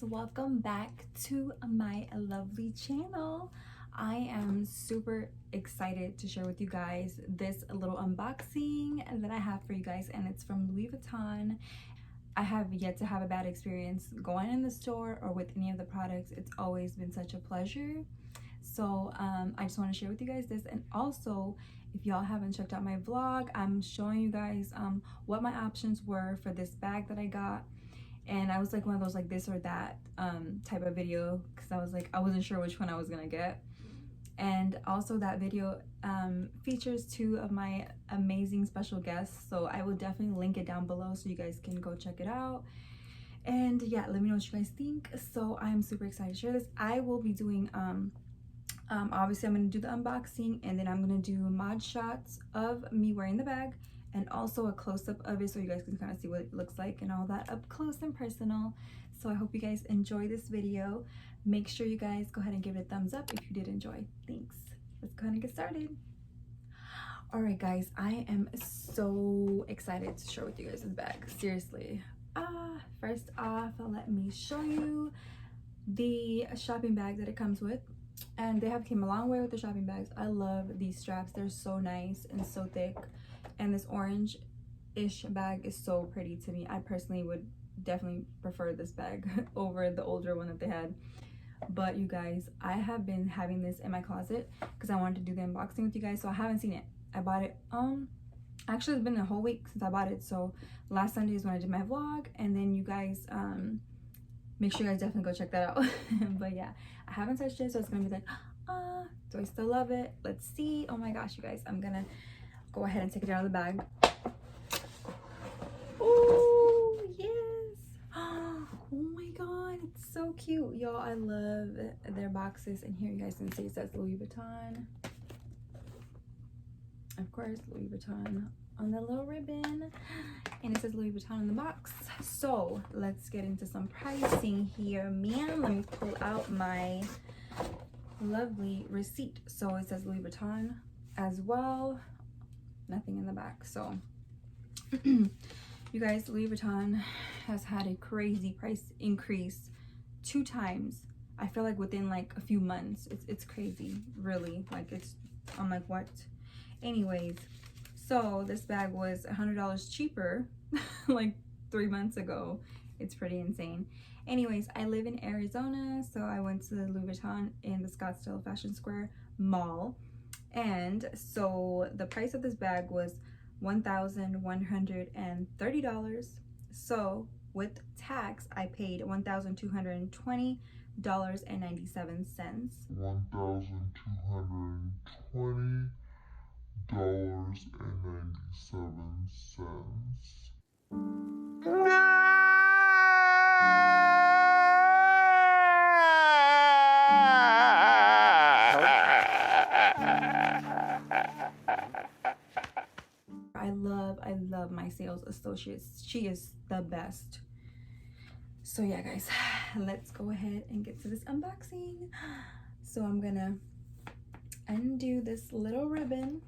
welcome back to my lovely channel. I am super excited to share with you guys this little unboxing that I have for you guys, and it's from Louis Vuitton. I have yet to have a bad experience going in the store or with any of the products. It's always been such a pleasure. So I just want to share with you guys this, and also if y'all haven't checked out my vlog, I'm showing you guys what my options were for this bag that I got. And I was like one of those like this or that type of video, because I wasn't sure which one I was gonna get. And also that video features two of my amazing special guests, so I will definitely link it down below so you guys can go check it out. And yeah, let me know what you guys think. So I'm super excited to share this. I will be doing obviously I'm going to do the unboxing, and then I'm going to do mod shots of me wearing the bag, and also a close-up of it so you guys can kind of see what it looks like and all that up close and personal. So I hope you guys enjoy this video. Make sure you guys go ahead and give it a thumbs up if you did enjoy. Thanks. Let's go ahead and get started. All right guys, I am so excited to share with you guys this bag, seriously. First off, let me show you the shopping bag that it comes with. And they have came a long way with the shopping bags. I love these straps. They're so nice and so thick. And this orange-ish bag is so pretty to me. I personally would definitely prefer this bag over the older one that they had. But you guys, I have been having this in my closet because I wanted to do the unboxing with you guys. So I haven't seen it. I bought it, actually it's been a whole week since I bought it. So last Sunday is when I did my vlog. And then you guys, make sure you guys definitely go check that out. But yeah, I haven't touched it, so it's gonna be like, do I still love it? Let's see. Oh my gosh, you guys, I'm gonna go ahead and take it out of the bag. Oh yes. Oh my god, it's so cute, y'all. I love their boxes. And here you guys can see it says Louis Vuitton, of course, Louis Vuitton on the little ribbon, and it says Louis Vuitton in the box. So let's get into some pricing here, man. Let me pull out my lovely receipt. So it says Louis Vuitton as well, nothing in the back. So you guys, Louis Vuitton has had a crazy price increase 2 times. I feel like within like a few months. It's crazy, really. Like I'm like, what? Anyways, so this bag was $100 cheaper like 3 months ago. It's pretty insane. Anyways, I live in Arizona, so I went to the Louis Vuitton in the Scottsdale Fashion Square Mall. And so the price of this bag was $1,130. So with tax, I paid $1,220.97. $1,220.97. I love my sales associate. She is the best. So yeah guys, let's go ahead and get to this unboxing. So I'm gonna undo this little ribbon,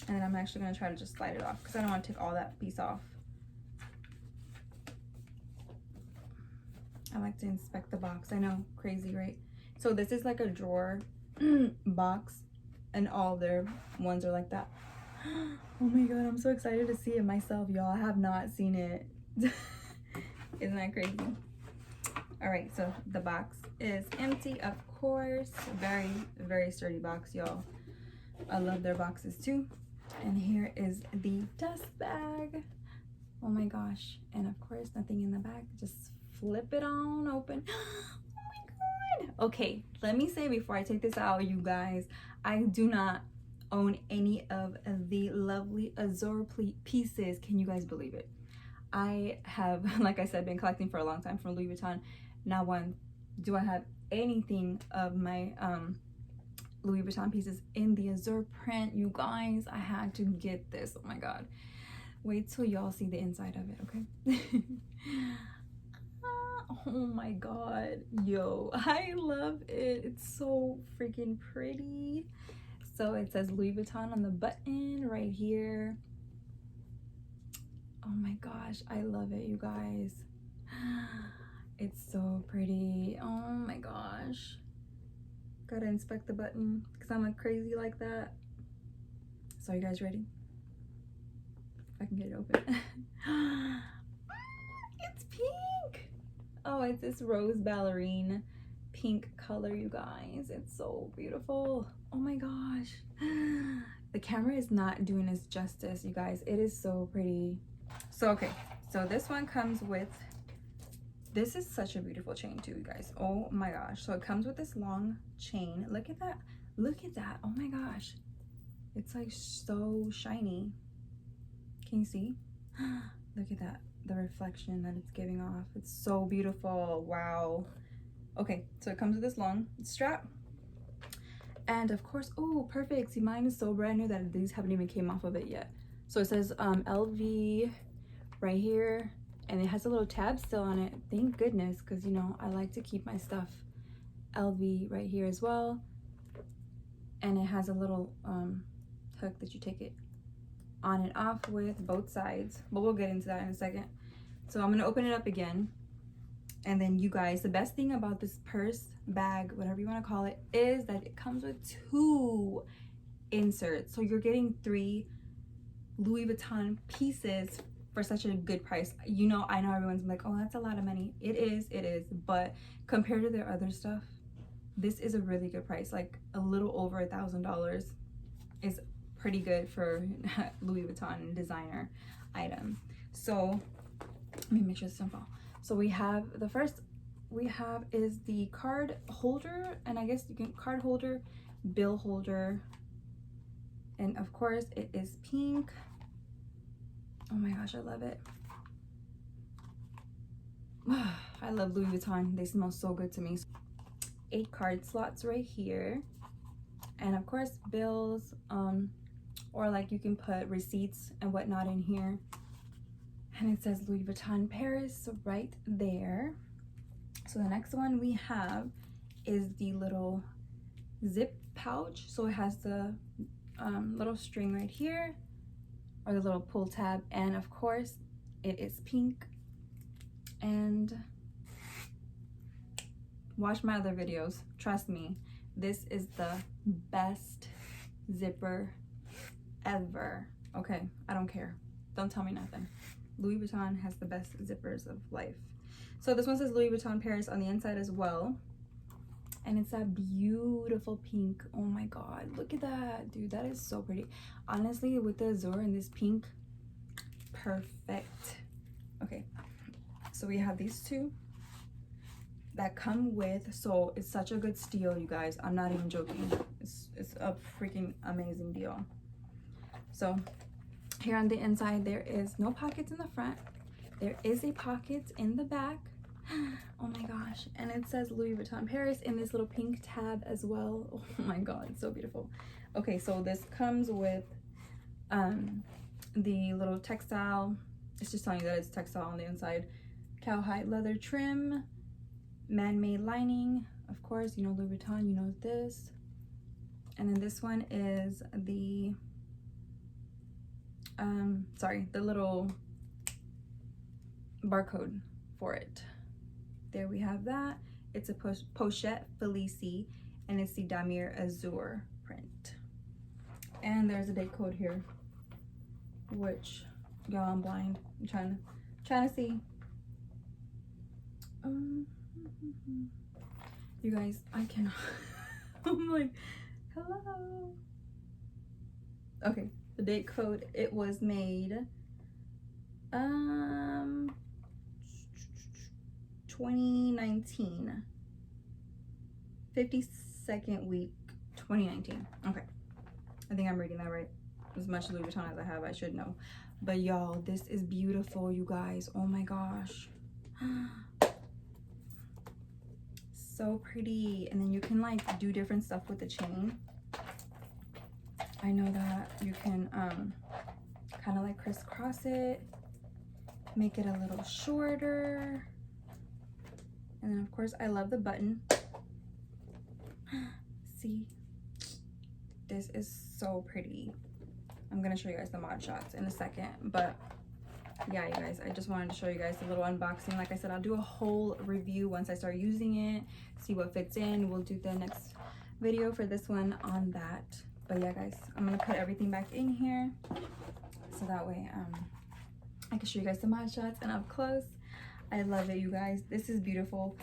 and then I'm actually gonna try to just slide it off because I don't want to take all that piece off. I like to inspect the box. I know, crazy, right? So this is like a drawer box, and all their ones are like that. Oh my god, I'm so excited to see it myself, y'all. I have not seen it. Isn't that crazy? All right, so the box is empty, of course. Very, very sturdy box, y'all. I love their boxes too. And here is the dust bag. Oh my gosh. And of course, nothing in the bag. Just flip it on open. Oh my god. Okay, let me say before I take this out, you guys, I do not own any of the lovely Azure pieces. Can you guys believe it? I have, like I said, been collecting for a long time from Louis Vuitton. Not one do I have anything of my Louis Vuitton pieces in the Azure print. You guys, I had to get this. Oh my god. Wait till y'all see the inside of it, okay? Oh my god, yo, I love it. It's so freaking pretty. So it says Louis Vuitton on the button right here. Oh my gosh, I love it, you guys. It's so pretty. Oh my gosh. Gotta inspect the button because I'm like crazy like that. So you guys ready? If I can get it open. It's pink. Oh, it's this rose ballerine pink color, you guys. It's so beautiful. Oh my gosh. The camera is not doing us justice, you guys. It is so pretty. So okay, so this one comes with, this is such a beautiful chain too, you guys. Oh my gosh. So it comes with this long chain. Look at that. Look at that. Oh my gosh. It's like so shiny. Can you see? Look at that. The reflection that it's giving off. It's so beautiful. Wow. Okay, so it comes with this long strap. And of course, oh, perfect. See, mine is so brand new that these haven't even came off of it yet. So it says LV right here. And it has a little tab still on it. Thank goodness, because, you know, I like to keep my stuff LV right here as well. And it has a little hook that you take it on and off with, both sides. But we'll get into that in a second. So I'm going to open it up again. And then you guys, the best thing about this purse, bag, whatever you want to call it, is that it comes with 2 inserts. So you're getting 3 Louis Vuitton pieces for such a good price. You know, I know everyone's like, oh, that's a lot of money. It is, but compared to their other stuff, this is a really good price. Like a little over $1,000 is pretty good for Louis Vuitton designer item. So let me make sure this doesn't fall. So we have, the first we have is the card holder, and I guess you can card holder, bill holder, and of course it is pink. Oh my gosh, I love it. I love Louis Vuitton. They smell so good to me. 8 card slots right here. And of course, bills, or like you can put receipts and whatnot in here. And it says Louis Vuitton Paris right there. So the next one we have is the little zip pouch. So it has the little string right here, or the little pull tab, and of course it is pink. And watch my other videos, trust me, this is the best zipper ever. Okay, I don't care, don't tell me nothing. Louis Vuitton has the best zippers of life. So this one says Louis Vuitton Paris on the inside as well, and it's that beautiful pink. Oh my god, look at that, dude. That is so pretty. Honestly, with the azure and this pink, perfect. Okay, so we have these 2 that come with, so it's such a good steal, you guys. I'm not even joking. It's a freaking amazing deal. So here on the inside, there is no pockets in the front. There is a pocket in the back. Oh my gosh. And it says Louis Vuitton Paris in this little pink tab as well. Oh my god, it's so beautiful. Okay, so this comes with the little textile. It's just telling you that it's textile on the inside. Cowhide leather trim, man-made lining. Of course, you know Louis Vuitton, you know this. And then this one is the the little barcode for it. There we have that. It's a Pochette Felicie, and it's the Damier Azur print. And there's a date code here, which, y'all, I'm blind. I'm trying to see. You guys, I cannot. I'm like, hello. Okay, the date code, it was made 2019, 52nd week 2019. Okay, I think I'm reading that right. As much Louis Vuitton as I have, I should know. But y'all, this is beautiful, you guys. Oh my gosh. So pretty. And then you can like do different stuff with the chain. I know that you can kind of like crisscross it, make it a little shorter. And then of course I love the button. See, this is so pretty. I'm gonna show you guys the mod shots in a second, but yeah, you guys, I just wanted to show you guys a little unboxing. Like I said, I'll do a whole review once I start using it, see what fits in. We'll do the next video for this one on that. But yeah, guys, I'm gonna put everything back in here so that way I can show you guys the mod shots and up close. I love it, you guys. This is beautiful.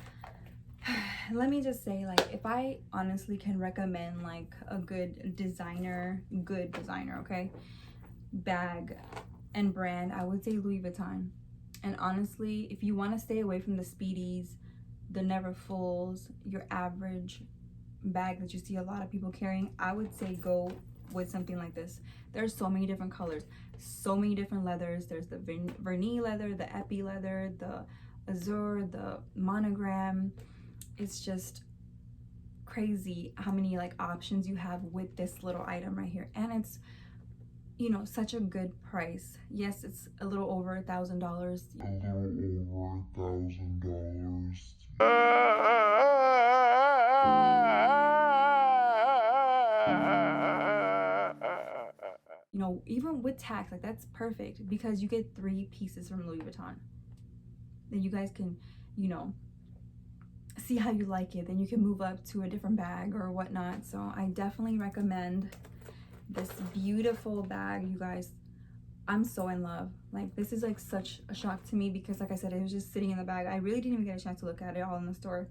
Let me just say, like, if I honestly can recommend like a good designer, okay, bag and brand, I would say Louis Vuitton. And honestly, if you want to stay away from the Speedies, the Never Fulls, your average bag that you see a lot of people carrying, I would say go with something like this. There's so many different colors, so many different leathers. There's the vernis leather, the epi leather, the azure, the monogram. It's just crazy how many like options you have with this little item right here. And it's, you know, such a good price. Yes, it's a little over $1,000. You know, even with tax, like that's perfect because you get 3 pieces from Louis Vuitton. Then you guys can, you know, see how you like it. Then you can move up to a different bag or whatnot. So I definitely recommend this beautiful bag, you guys. I'm so in love. Like, this is like such a shock to me because, like I said, it was just sitting in the bag. I really didn't even get a chance to look at it all in the store.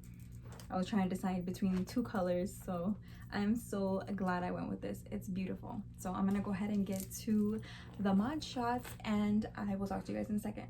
I was trying to decide between 2 colors, so I'm so glad I went with this. It's beautiful. So I'm gonna go ahead and get to the mod shots and I will talk to you guys in a second.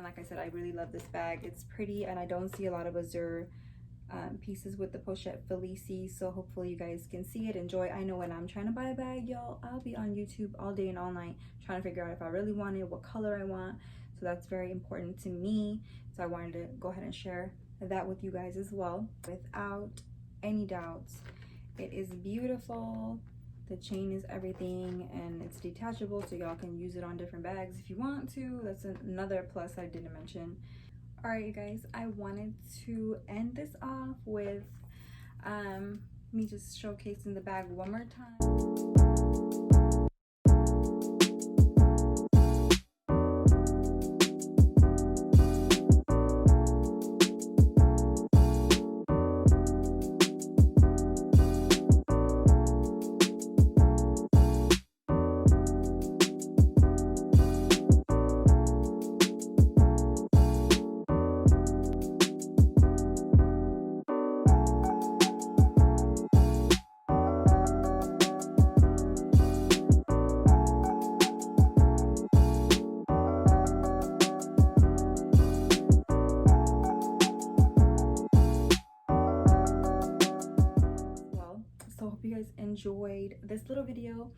Like I said, I really love this bag. It's pretty and I don't see a lot of azure pieces with the Pochette Felicie, so hopefully you guys can see it, enjoy. I know when I'm trying to buy a bag, y'all, I'll be on YouTube all day and all night trying to figure out if I really want it, what color I want. So that's very important to me, so I wanted to go ahead and share that with you guys as well. Without any doubts, it is beautiful. The chain is everything and it's detachable, so y'all can use it on different bags if you want to. That's another plus I didn't mention. All right, you guys, I wanted to end this off with me just showcasing the bag one more time. Hope you guys enjoyed this little video,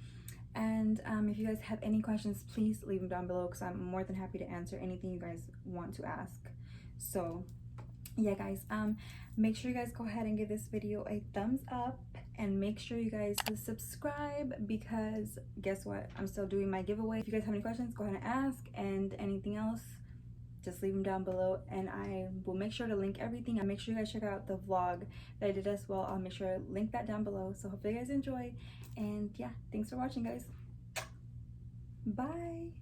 and if you guys have any questions, please leave them down below because I'm more than happy to answer anything you guys want to ask. So yeah, guys, make sure you guys go ahead and give this video a thumbs up and make sure you guys subscribe because guess what, I'm still doing my giveaway. If you guys have any questions, go ahead and ask, and anything else, just leave them down below and I will make sure to link everything. And make sure you guys check out the vlog that I did as well. I'll make sure to link that down below. So hopefully you guys enjoy, and yeah, thanks for watching, guys. Bye.